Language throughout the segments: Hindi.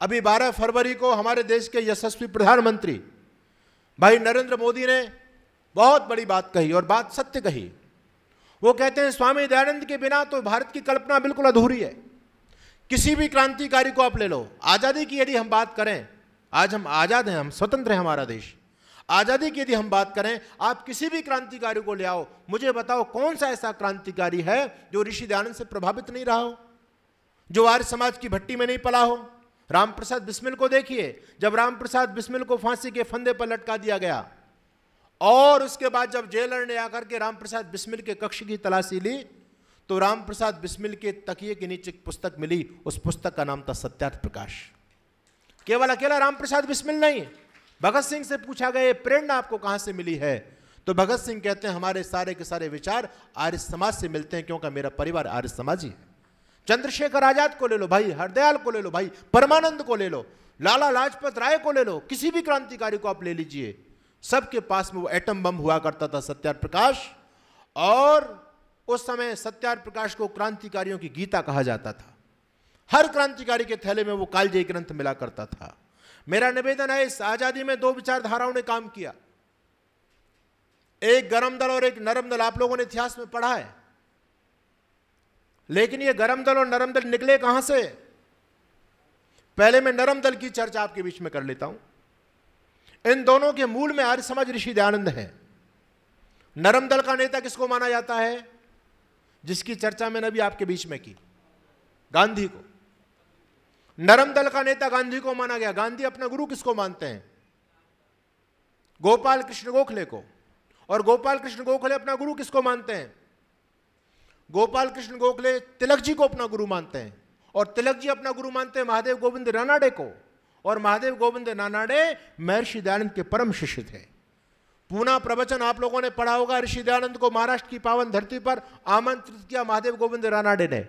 अभी 12 फरवरी को हमारे देश के यशस्वी प्रधानमंत्री भाई नरेंद्र मोदी ने बहुत बड़ी बात कही और बात सत्य कही। वो कहते हैं स्वामी दयानंद के बिना तो भारत की कल्पना बिल्कुल अधूरी है। किसी भी क्रांतिकारी को आप ले लो, आज़ादी की यदि हम बात करें, आज हम आज़ाद हैं, हम स्वतंत्र हैं, हमारा देश। आज़ादी की यदि हम बात करें, आप किसी भी क्रांतिकारी को ले आओ, मुझे बताओ कौन सा ऐसा क्रांतिकारी है जो ऋषि दयानंद से प्रभावित नहीं रहा हो, जो आर्य समाज की भट्टी में नहीं पला हो। रामप्रसाद बिस्मिल को देखिए, जब रामप्रसाद बिस्मिल को फांसी के फंदे पर लटका दिया गया और उसके बाद जब जेलर ने आकर के रामप्रसाद बिस्मिल के कक्ष की तलाशी ली तो रामप्रसाद बिस्मिल के तकिए के नीचे एक पुस्तक मिली। उस पुस्तक का नाम था सत्यार्थ प्रकाश। केवल अकेला रामप्रसाद बिस्मिल नहीं, भगत सिंह से पूछा गया प्रेरणा आपको कहां से मिली है, तो भगत सिंह कहते हैं हमारे सारे के सारे विचार आर्य समाज से मिलते हैं, क्योंकि मेरा परिवार आर्य समाजी है। चंद्रशेखर आजाद को ले लो भाई, हरदयाल को ले लो भाई, परमानंद को ले लो, लाला लाजपत राय को ले लो, किसी भी क्रांतिकारी को आप ले लीजिए, सबके पास में वो एटम बम हुआ करता था सत्यार्थ प्रकाश। और उस समय सत्यार्थ प्रकाश को क्रांतिकारियों की गीता कहा जाता था। हर क्रांतिकारी के थैले में वो कालजयी ग्रंथ मिला करता था। मेरा निवेदन है, इस आजादी में दो विचारधाराओं ने काम किया, एक गरम दल और एक नरम दल। आप लोगों ने इतिहास में पढ़ा है, लेकिन ये गरम दल और नरम दल निकले कहां से? पहले मैं नरम दल की चर्चा आपके बीच में कर लेता हूं। इन दोनों के मूल में आर्य समाज ऋषि दयानंद है। नरम दल का नेता किसको माना जाता है, जिसकी चर्चा मैंने अभी आपके बीच में की? गांधी को। नरम दल का नेता गांधी को माना गया। गांधी अपना गुरु किसको मानते हैं? गोपाल कृष्ण गोखले को। और गोपाल कृष्ण गोखले अपना गुरु किसको मानते हैं? गोपाल कृष्ण गोखले तिलक जी को अपना गुरु मानते हैं, और तिलक जी अपना गुरु मानते हैं महादेव गोविंद रानाडे को। और महादेव गोविंद रानाडे महर्षि दयानंद के परम शिष्य थे। पूना प्रवचन आप लोगों ने पढ़ा होगा। ऋषि दयानंद को महाराष्ट्र की पावन धरती पर आमंत्रित किया महादेव गोविंद रानाडे ने।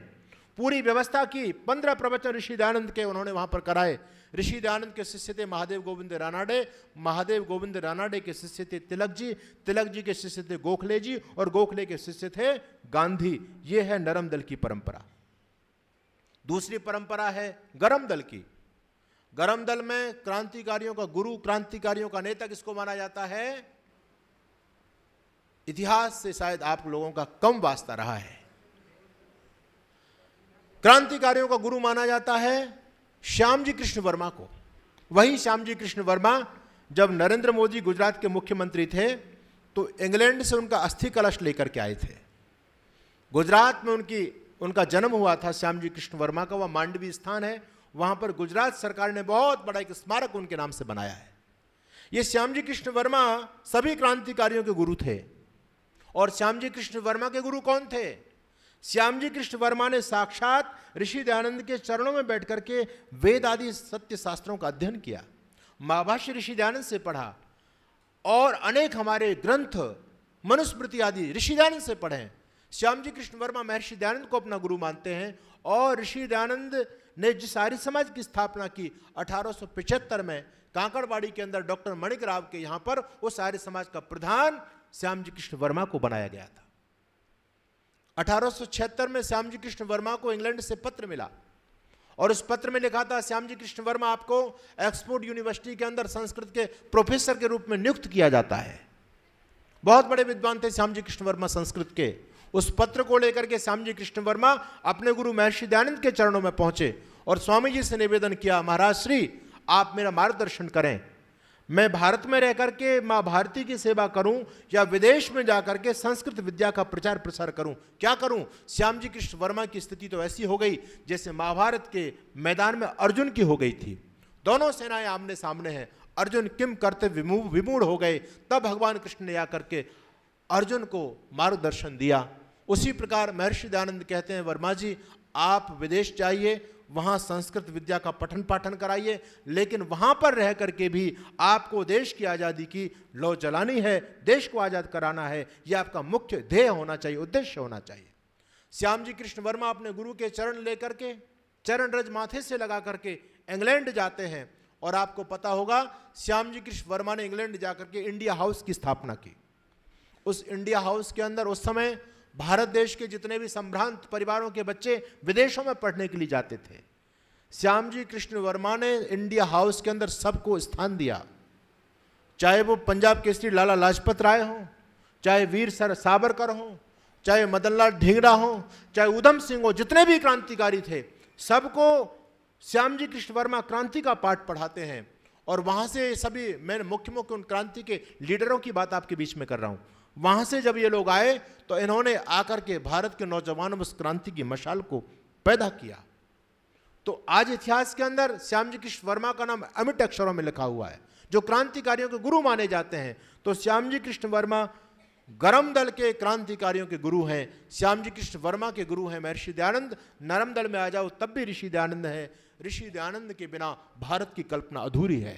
पूरी व्यवस्था की, 15 प्रवचन ऋषि दयानंद के उन्होंने वहां पर कराए। ऋषि दयानंद के शिष्य थे महादेव गोविंद रानाडे, महादेव गोविंद रानाडे के शिष्य थे तिलक जी, तिलक जी के शिष्य थे गोखले जी, और गोखले के शिष्य थे गांधी। ये है नरम दल की परंपरा। दूसरी परंपरा है गरम दल की। गरम दल में क्रांतिकारियों का गुरु, क्रांतिकारियों का नेता किसको माना जाता है? इतिहास से शायद आप लोगों का कम वास्ता रहा है। क्रांतिकारियों का गुरु माना जाता है श्यामजी कृष्ण वर्मा को। वही श्यामजी कृष्ण वर्मा जब नरेंद्र मोदी गुजरात के मुख्यमंत्री थे तो इंग्लैंड से उनका अस्थि कलश लेकर के आए थे। गुजरात में उनका जन्म हुआ था श्यामजी कृष्ण वर्मा का। वह मांडवी स्थान है, वहां पर गुजरात सरकार ने बहुत बड़ा एक स्मारक उनके नाम से बनाया है। ये श्यामजी कृष्ण वर्मा सभी क्रांतिकारियों के गुरु थे। और श्यामजी कृष्ण वर्मा के गुरु कौन थे? श्यामजी कृष्ण वर्मा ने साक्षात ऋषि दयानंद के चरणों में बैठ करके वेद आदि सत्य शास्त्रों का अध्ययन किया, महाभाष्य ऋषि दयानंद से पढ़ा, और अनेक हमारे ग्रंथ मनुस्मृति आदि ऋषि दयानंद से पढ़े। श्यामजी कृष्ण वर्मा महर्षि दयानंद को अपना गुरु मानते हैं। और ऋषि दयानंद ने जिस आर्य समाज की स्थापना की 1875 में कांकड़बाड़ी के अंदर डॉक्टर मणिक राव के यहां पर, उस आर्य समाज का प्रधान श्यामजी कृष्ण वर्मा को बनाया गया था। 1876 में श्यामजी कृष्ण वर्मा को इंग्लैंड से पत्र मिला, और उस पत्र में लिखा था श्यामजी कृष्ण वर्मा आपको ऑक्सफोर्ड यूनिवर्सिटी के अंदर संस्कृत के प्रोफेसर के रूप में नियुक्त किया जाता है। बहुत बड़े विद्वान थे श्यामजी कृष्ण वर्मा संस्कृत के। उस पत्र को लेकर के श्यामजी कृष्ण वर्मा अपने गुरु महर्षि दयानंद के चरणों में पहुंचे और स्वामी जी से निवेदन किया, महाराज श्री आप मेरा मार्गदर्शन करें, मैं भारत में रह करके माँ भारती की सेवा करूं या विदेश में जाकर के संस्कृत विद्या का प्रचार प्रसार करूं, क्या करूं? श्यामजी कृष्ण वर्मा की स्थिति तो ऐसी हो गई जैसे महाभारत के मैदान में अर्जुन की हो गई थी। दोनों सेनाएं आमने सामने हैं, अर्जुन किम करते विमूढ़ हो गए। तब भगवान कृष्ण ने आकर के अर्जुन को मार्गदर्शन दिया। उसी प्रकार महर्षि दयानंद कहते हैं, वर्मा जी आप विदेश जाइए, वहाँ संस्कृत विद्या का पठन पाठन कराइए, लेकिन वहाँ पर रह करके भी आपको देश की आज़ादी की लौ जलानी है, देश को आज़ाद कराना है, यह आपका मुख्य ध्येय होना चाहिए, उद्देश्य होना चाहिए। श्यामजी कृष्ण वर्मा अपने गुरु के चरण लेकर के, चरण रज माथे से लगा करके इंग्लैंड जाते हैं। और आपको पता होगा श्यामजी कृष्ण वर्मा ने इंग्लैंड जाकर के इंडिया हाउस की स्थापना की। उस इंडिया हाउस के अंदर उस समय भारत देश के जितने भी संभ्रांत परिवारों के बच्चे विदेशों में पढ़ने के लिए जाते थे, श्यामजी कृष्ण वर्मा ने इंडिया हाउस के अंदर सबको स्थान दिया, चाहे वो पंजाब केसरी लाला लाजपत राय हो, चाहे वीर सर सावरकर हो, चाहे मदनलाल ढींगरा हो, चाहे उधम सिंह हो, जितने भी क्रांतिकारी थे सबको श्यामजी कृष्ण वर्मा क्रांति का पाठ पढ़ाते हैं। और वहाँ से सभी, मैं मुख्य मुख्य उन क्रांति के लीडरों की बात आपके बीच में कर रहा हूँ, वहाँ से जब ये लोग आए तो इन्होंने आकर के भारत के नौजवानों में उस क्रांति की मशाल को पैदा किया। तो आज इतिहास के अंदर श्यामजी कृष्ण वर्मा का नाम अमिट अक्षरों में लिखा हुआ है, जो क्रांतिकारियों के गुरु माने जाते हैं। तो श्यामजी कृष्ण वर्मा गरम दल के क्रांतिकारियों के गुरु हैं, श्यामजी कृष्ण वर्मा के गुरु हैं महर्षि दयानंद। नरम दल में आ जाओ तब भी ऋषि दयानंद है, ऋषि दयानंद के बिना भारत की कल्पना अधूरी है।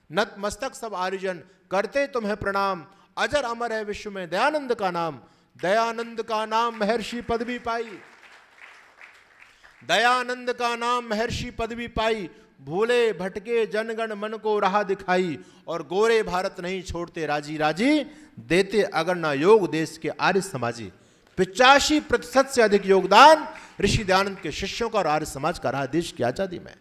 नतमस्तक सब आर्यजन करते तुम्हें प्रणाम, अजर अमर है विश्व में दयानंद का नाम। दयानंद का नाम महर्षि पदवी पाई, दयानंद का नाम महर्षि पदवी पाई, भूले भटके जनगण मन को राह दिखाई, और गोरे भारत नहीं छोड़ते राजी राजी, देते अगर ना योग देश के आर्य समाजी। 85% से अधिक योगदान ऋषि दयानंद के शिष्यों का और आर्य समाज का रहा देश की आजादी में।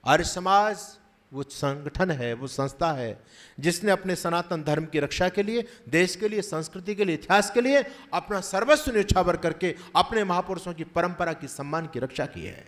आर्य समाज वो संगठन है, वो संस्था है जिसने अपने सनातन धर्म की रक्षा के लिए, देश के लिए, संस्कृति के लिए, इतिहास के लिए अपना सर्वस्व न्यौछावर करके अपने महापुरुषों की परंपरा की सम्मान की रक्षा की है।